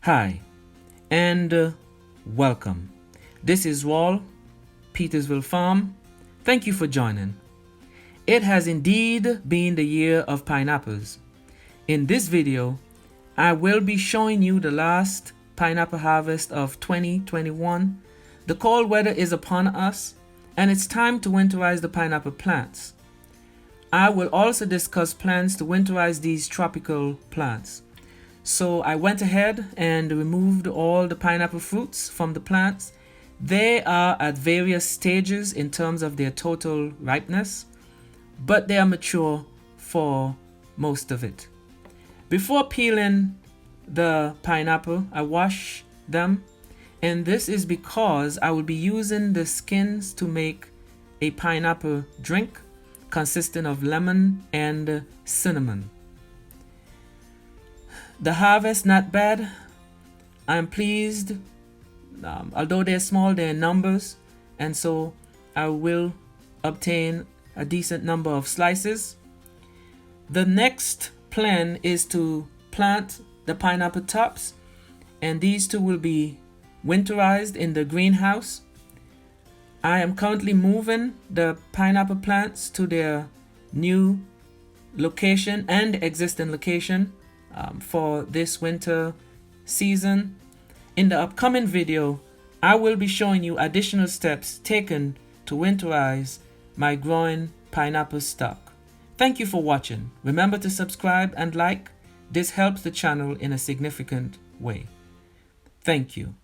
Hi, and welcome. This is Wall, Petersville Farm. Thank you for joining. It has indeed been the year of pineapples. In this video, I will be showing you the last pineapple harvest of 2021. The cold weather is upon us, and it's time to winterize the pineapple plants. I will also discuss plans to winterize these tropical plants. So I went ahead and removed all the pineapple fruits from the plants. They are at various stages in terms of their total ripeness, but they are mature for most of it. Before peeling the pineapple, I wash them, and this is because I will be using the skins to make a pineapple drink consisting of lemon and cinnamon. The harvest not bad. I'm pleased. Although they're small, they're in numbers, and so I will obtain a decent number of slices. The next plan is to plant the pineapple tops, and these two will be winterized in the greenhouse. I am currently moving the pineapple plants to their new location and existing location for this winter season. In the upcoming video, I will be showing you additional steps taken to winterize my growing pineapple stock. Thank you for watching. Remember to subscribe and like. This helps the channel in a significant way. Thank you.